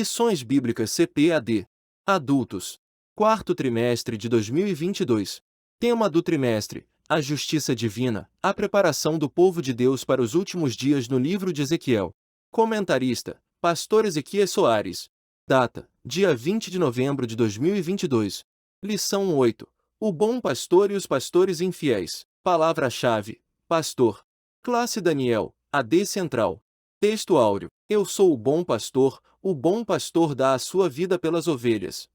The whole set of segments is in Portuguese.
Lições Bíblicas CPAD. Adultos. Quarto trimestre de 2022. Tema do trimestre: a justiça divina, a preparação do povo de Deus para os últimos dias no livro de Ezequiel. Comentarista: Pastor Ezequias Soares. Data: dia 20 de novembro de 2022. Lição 8. O bom pastor e os pastores infiéis. Palavra-chave: pastor. Classe Daniel, AD Central. Texto áureo: Eu sou o bom pastor dá a sua vida pelas ovelhas.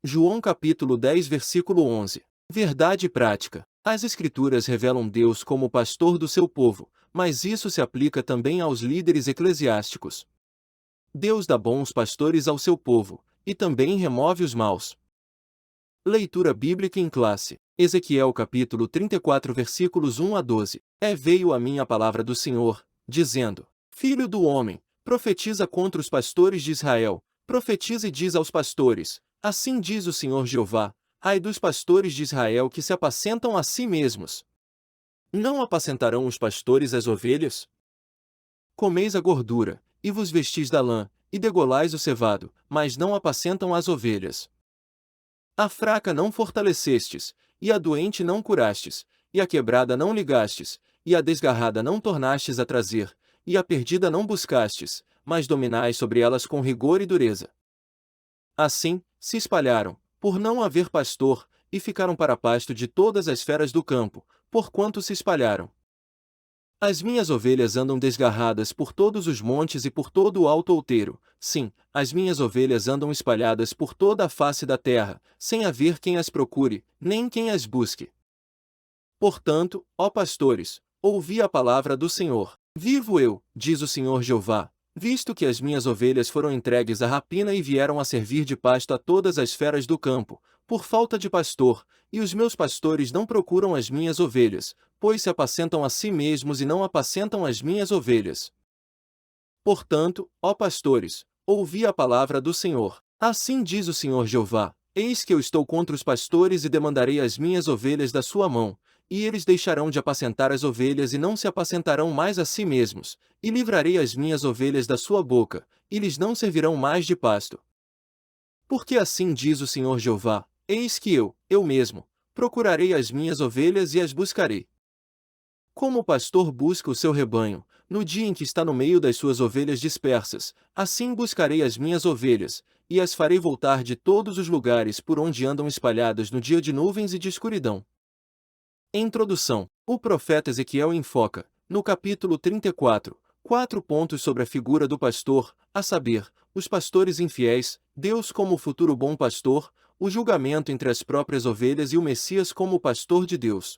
João capítulo 10 versículo 11. Verdade prática. As Escrituras revelam Deus como pastor do seu povo, mas isso se aplica também aos líderes eclesiásticos. Deus dá bons pastores ao seu povo, e também remove os maus. Leitura bíblica em classe. Ezequiel capítulo 34 versículos 1 a 12. Veio a mim a palavra do Senhor, dizendo: Filho do homem, profetiza contra os pastores de Israel, profetiza e diz aos pastores: Assim diz o Senhor Jeová: Ai dos pastores de Israel que se apacentam a si mesmos. Não apacentarão os pastores as ovelhas? Comeis a gordura, e vos vestis da lã, e degolais o cevado, mas não apacentam as ovelhas. A fraca não fortalecestes, e a doente não curastes, e a quebrada não ligastes, e a desgarrada não tornastes a trazer, e a perdida não buscastes, mas dominais sobre elas com rigor e dureza. Assim, se espalharam, por não haver pastor, e ficaram para pasto de todas as feras do campo, porquanto se espalharam. As minhas ovelhas andam desgarradas por todos os montes e por todo o alto outeiro, sim, as minhas ovelhas andam espalhadas por toda a face da terra, sem haver quem as procure, nem quem as busque. Portanto, ó pastores, ouvi a palavra do Senhor. Vivo eu, diz o Senhor Jeová, visto que as minhas ovelhas foram entregues à rapina e vieram a servir de pasto a todas as feras do campo, por falta de pastor, e os meus pastores não procuram as minhas ovelhas, pois se apacentam a si mesmos e não apacentam as minhas ovelhas. Portanto, ó pastores, ouvi a palavra do Senhor. Assim diz o Senhor Jeová: Eis que eu estou contra os pastores e demandarei as minhas ovelhas da sua mão, e eles deixarão de apacentar as ovelhas e não se apacentarão mais a si mesmos, e livrarei as minhas ovelhas da sua boca, e lhes não servirão mais de pasto. Porque assim diz o Senhor Jeová: Eis que eu mesmo, procurarei as minhas ovelhas e as buscarei. Como o pastor busca o seu rebanho, no dia em que está no meio das suas ovelhas dispersas, assim buscarei as minhas ovelhas, e as farei voltar de todos os lugares por onde andam espalhadas no dia de nuvens e de escuridão. Introdução. O profeta Ezequiel enfoca, no capítulo 34, 4 pontos sobre a figura do pastor, a saber, os pastores infiéis, Deus como o futuro bom pastor, o julgamento entre as próprias ovelhas e o Messias como o pastor de Deus.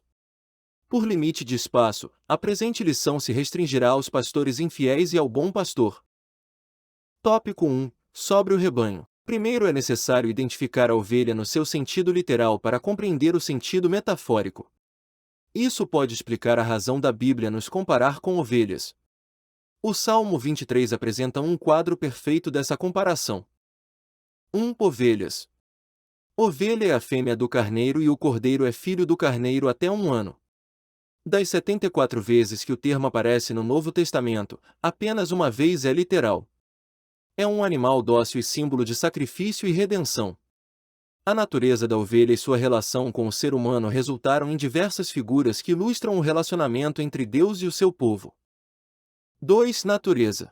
Por limite de espaço, a presente lição se restringirá aos pastores infiéis e ao bom pastor. Tópico 1. Sobre o rebanho. Primeiro é necessário identificar a ovelha no seu sentido literal para compreender o sentido metafórico. Isso pode explicar a razão da Bíblia nos comparar com ovelhas. O Salmo 23 apresenta um quadro perfeito dessa comparação. 1. Ovelhas. Ovelha é a fêmea do carneiro e o cordeiro é filho do carneiro até 1 ano. Das 74 vezes que o termo aparece no Novo Testamento, apenas uma vez é literal. É um animal dócil e símbolo de sacrifício e redenção. A natureza da ovelha e sua relação com o ser humano resultaram em diversas figuras que ilustram o relacionamento entre Deus e o seu povo. 2. Natureza.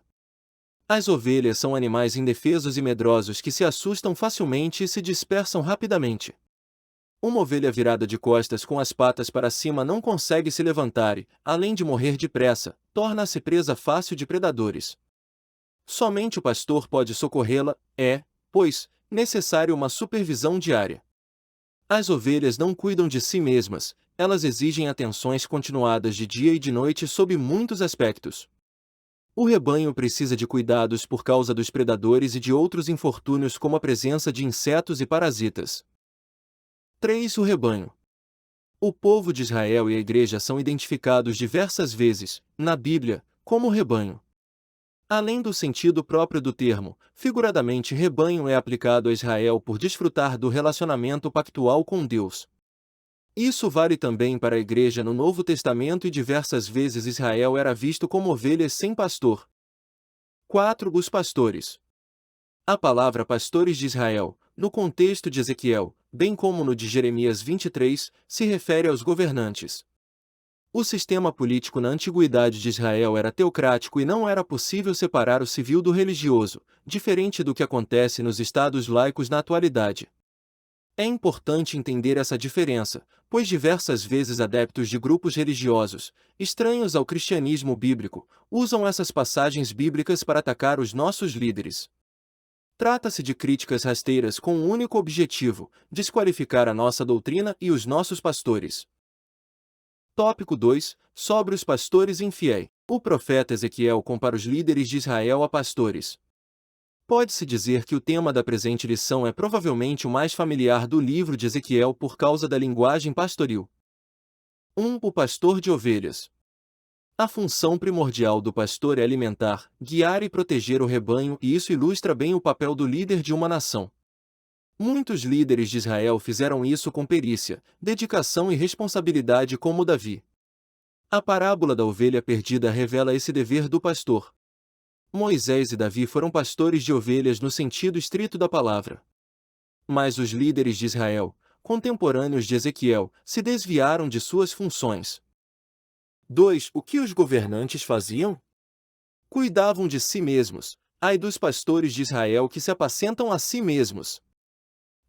As ovelhas são animais indefesos e medrosos que se assustam facilmente e se dispersam rapidamente. Uma ovelha virada de costas com as patas para cima não consegue se levantar e, além de morrer depressa, torna-se presa fácil de predadores. Somente o pastor pode socorrê-la, pois, necessário uma supervisão diária. As ovelhas não cuidam de si mesmas, elas exigem atenções continuadas de dia e de noite sob muitos aspectos. O rebanho precisa de cuidados por causa dos predadores e de outros infortúnios como a presença de insetos e parasitas. 3. O rebanho. O povo de Israel e a igreja são identificados diversas vezes, na Bíblia, como rebanho. Além do sentido próprio do termo, figuradamente rebanho é aplicado a Israel por desfrutar do relacionamento pactual com Deus. Isso vale também para a igreja no Novo Testamento e diversas vezes Israel era visto como ovelhas sem pastor. 4. Os pastores. A palavra pastores de Israel, no contexto de Ezequiel, bem como no de Jeremias 23, se refere aos governantes. O sistema político na antiguidade de Israel era teocrático e não era possível separar o civil do religioso, diferente do que acontece nos estados laicos na atualidade. É importante entender essa diferença, pois diversas vezes adeptos de grupos religiosos, estranhos ao cristianismo bíblico, usam essas passagens bíblicas para atacar os nossos líderes. Trata-se de críticas rasteiras com um único objetivo: desqualificar a nossa doutrina e os nossos pastores. Tópico 2. Sobre os pastores infiéis. O profeta Ezequiel compara os líderes de Israel a pastores. Pode-se dizer que o tema da presente lição é provavelmente o mais familiar do livro de Ezequiel por causa da linguagem pastoril. 1. O pastor de ovelhas. A função primordial do pastor é alimentar, guiar e proteger o rebanho, e isso ilustra bem o papel do líder de uma nação. Muitos líderes de Israel fizeram isso com perícia, dedicação e responsabilidade, como Davi. A parábola da ovelha perdida revela esse dever do pastor. Moisés e Davi foram pastores de ovelhas no sentido estrito da palavra. Mas os líderes de Israel, contemporâneos de Ezequiel, se desviaram de suas funções. 2. O que os governantes faziam? Cuidavam de si mesmos. Ai dos pastores de Israel que se apacentam a si mesmos.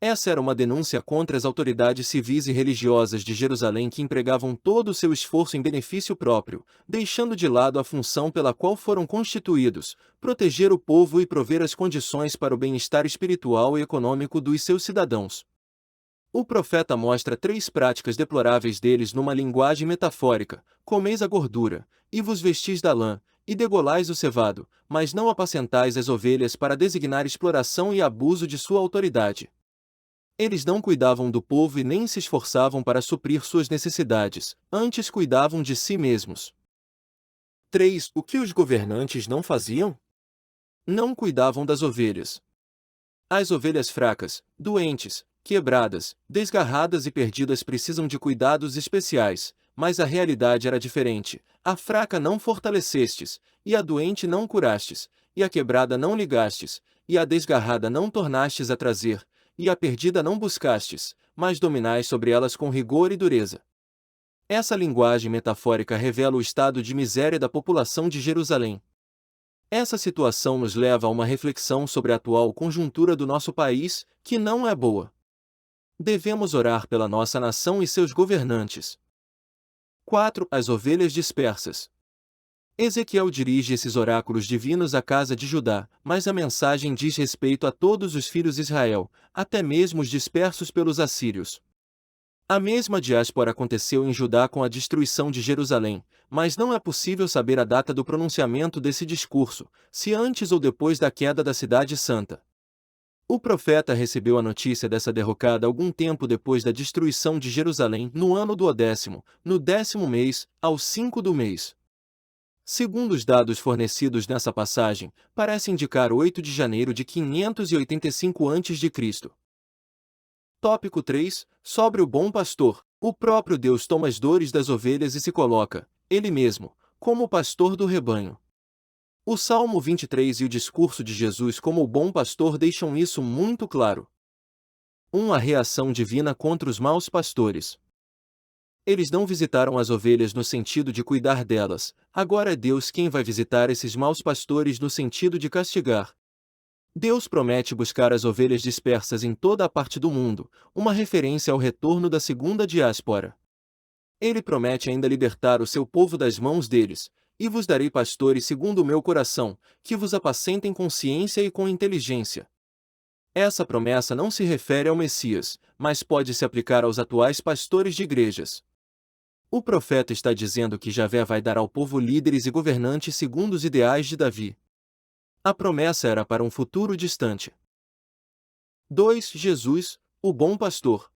Essa era uma denúncia contra as autoridades civis e religiosas de Jerusalém que empregavam todo o seu esforço em benefício próprio, deixando de lado a função pela qual foram constituídos: proteger o povo e prover as condições para o bem-estar espiritual e econômico dos seus cidadãos. O profeta mostra 3 práticas deploráveis deles numa linguagem metafórica: comeis a gordura, e vos vestis da lã, e degolais o cevado, mas não apacentais as ovelhas, para designar exploração e abuso de sua autoridade. Eles não cuidavam do povo e nem se esforçavam para suprir suas necessidades, antes cuidavam de si mesmos. 3. O que os governantes não faziam? Não cuidavam das ovelhas. As ovelhas fracas, doentes, quebradas, desgarradas e perdidas precisam de cuidados especiais, mas a realidade era diferente: a fraca não fortalecestes, e a doente não curastes, e a quebrada não ligastes, e a desgarrada não tornastes a trazer, e a perdida não buscastes, mas dominais sobre elas com rigor e dureza. Essa linguagem metafórica revela o estado de miséria da população de Jerusalém. Essa situação nos leva a uma reflexão sobre a atual conjuntura do nosso país, que não é boa. Devemos orar pela nossa nação e seus governantes. 4. As ovelhas dispersas. Ezequiel dirige esses oráculos divinos à casa de Judá, mas a mensagem diz respeito a todos os filhos de Israel, até mesmo os dispersos pelos assírios. A mesma diáspora aconteceu em Judá com a destruição de Jerusalém, mas não é possível saber a data do pronunciamento desse discurso, se antes ou depois da queda da cidade santa. O profeta recebeu a notícia dessa derrocada algum tempo depois da destruição de Jerusalém, no ano do 10º, no 10º mês, ao 5 do mês. Segundo os dados fornecidos nessa passagem, parece indicar 8 de janeiro de 585 a.C. Tópico 3. Sobre o bom pastor. O próprio Deus toma as dores das ovelhas e se coloca, ele mesmo, como o pastor do rebanho. O Salmo 23 e o discurso de Jesus como o bom pastor deixam isso muito claro. 1. A reação divina contra os maus pastores. Eles não visitaram as ovelhas no sentido de cuidar delas, agora é Deus quem vai visitar esses maus pastores no sentido de castigar. Deus promete buscar as ovelhas dispersas em toda a parte do mundo, uma referência ao retorno da segunda diáspora. Ele promete ainda libertar o seu povo das mãos deles: e vos darei pastores segundo o meu coração, que vos apacentem com ciência e com inteligência. Essa promessa não se refere ao Messias, mas pode se aplicar aos atuais pastores de igrejas. O profeta está dizendo que Javé vai dar ao povo líderes e governantes segundo os ideais de Davi. A promessa era para um futuro distante. 2. Jesus, o bom pastor.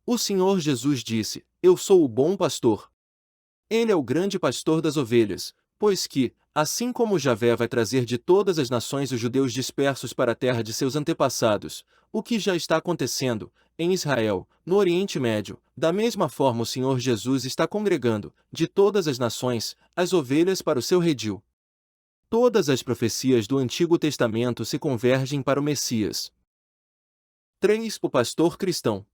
O Senhor Jesus disse: Eu sou o bom pastor. Ele é o grande pastor das ovelhas, pois que, assim como Javé vai trazer de todas as nações os judeus dispersos para a terra de seus antepassados, o que já está acontecendo, em Israel, no Oriente Médio, da mesma forma o Senhor Jesus está congregando, de todas as nações, as ovelhas para o seu redil. Todas as profecias do Antigo Testamento se convergem para o Messias. 3. O pastor cristão.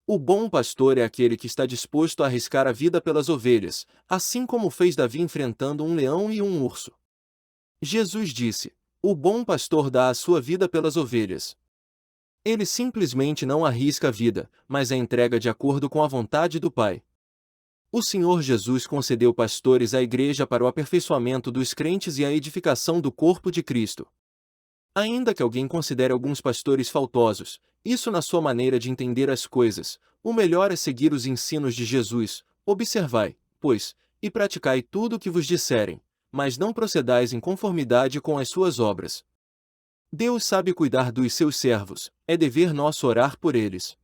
O bom pastor é aquele que está disposto a arriscar a vida pelas ovelhas, assim como fez Davi enfrentando um leão e um urso. Jesus disse: o bom pastor dá a sua vida pelas ovelhas. Ele simplesmente não arrisca a vida, mas a entrega de acordo com a vontade do Pai. O Senhor Jesus concedeu pastores à igreja para o aperfeiçoamento dos crentes e a edificação do corpo de Cristo. Ainda que alguém considere alguns pastores faltosos, isso na sua maneira de entender as coisas, o melhor é seguir os ensinos de Jesus. Observai, pois, e praticai tudo o que vos disserem, mas não procedais em conformidade com as suas obras. Deus sabe cuidar dos seus servos, é dever nosso orar por eles.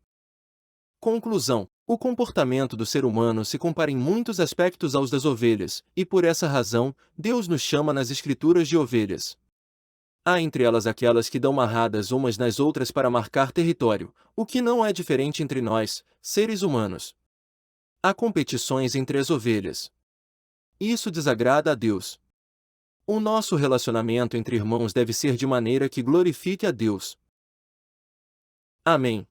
Conclusão: o comportamento do ser humano se compara em muitos aspectos aos das ovelhas, e por essa razão, Deus nos chama nas Escrituras de ovelhas. Há entre elas aquelas que dão marradas umas nas outras para marcar território, o que não é diferente entre nós, seres humanos. Há competições entre as ovelhas. Isso desagrada a Deus. O nosso relacionamento entre irmãos deve ser de maneira que glorifique a Deus. Amém.